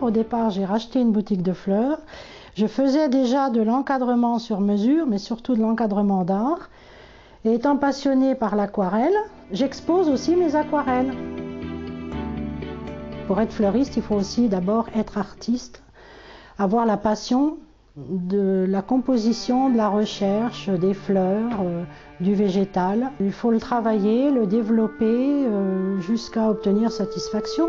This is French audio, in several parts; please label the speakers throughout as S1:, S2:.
S1: Au départ, j'ai racheté une boutique de fleurs. Je faisais déjà de l'encadrement sur mesure, mais surtout de l'encadrement d'art. Et étant passionnée par l'aquarelle, j'expose aussi mes aquarelles. Pour être fleuriste, il faut aussi d'abord être artiste, avoir la passion de la composition, de la recherche, des fleurs, du végétal. Il faut le travailler, le développer jusqu'à obtenir satisfaction.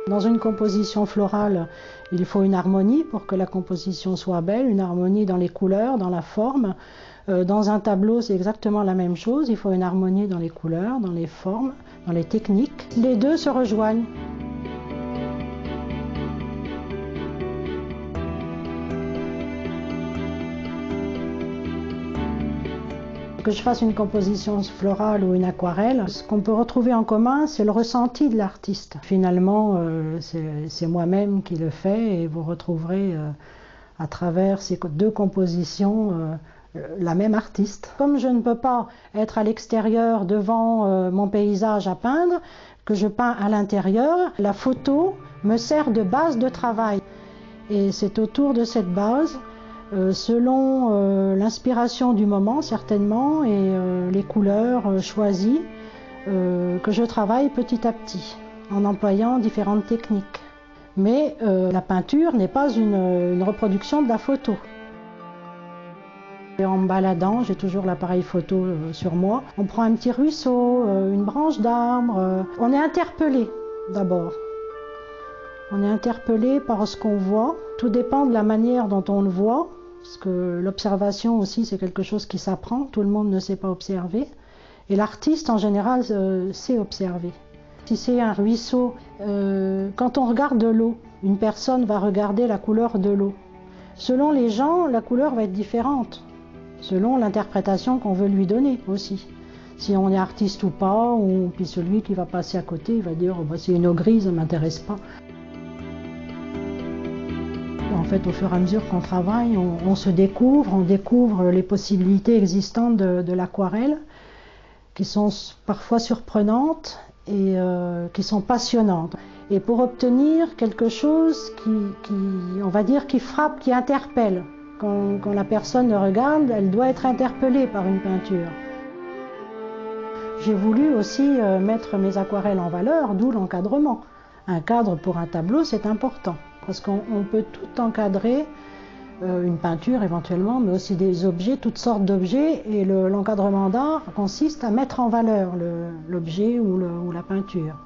S1: Dans une composition florale, il faut une harmonie pour que la composition soit belle, une harmonie dans les couleurs, dans la forme. Dans un tableau, c'est exactement la même chose, il faut une harmonie dans les couleurs, dans les formes, dans les techniques. Les deux se rejoignent. Que je fasse une composition florale ou une aquarelle, ce qu'on peut retrouver en commun, c'est le ressenti de l'artiste. Finalement, c'est moi-même qui le fais et vous retrouverez à travers ces deux compositions la même artiste. Comme je ne peux pas être à l'extérieur devant mon paysage à peindre, que je peins à l'intérieur, la photo me sert de base de travail. Et c'est autour de cette base, selon l'inspiration du moment certainement et les couleurs choisies, que je travaille petit à petit en employant différentes techniques. Mais la peinture n'est pas une reproduction de la photo. Et en me baladant, j'ai toujours l'appareil photo sur moi. On prend un petit ruisseau, une branche d'arbre. On est interpellé d'abord. On est interpellé par ce qu'on voit. Tout dépend de la manière dont on le voit. Parce que l'observation aussi, c'est quelque chose qui s'apprend. Tout le monde ne sait pas observer. Et l'artiste, en général, sait observer. Si c'est un ruisseau, quand on regarde de l'eau, une personne va regarder la couleur de l'eau. Selon les gens, la couleur va être différente. Selon l'interprétation qu'on veut lui donner aussi. Si on est artiste ou pas, ou puis celui qui va passer à côté, il va dire oh, bah, c'est une eau grise, ça ne m'intéresse pas. En fait, au fur et à mesure qu'on travaille, on se découvre, on découvre les possibilités existantes de l'aquarelle, qui sont parfois surprenantes et qui sont passionnantes. Et pour obtenir quelque chose on va dire, qui frappe, qui interpelle. Quand la personne le regarde, elle doit être interpellée par une peinture. J'ai voulu aussi mettre mes aquarelles en valeur, d'où l'encadrement. Un cadre pour un tableau, c'est important, parce qu'on peut tout encadrer, une peinture éventuellement, mais aussi des objets, toutes sortes d'objets, et l'encadrement d'art consiste à mettre en valeur l'objet ou la peinture.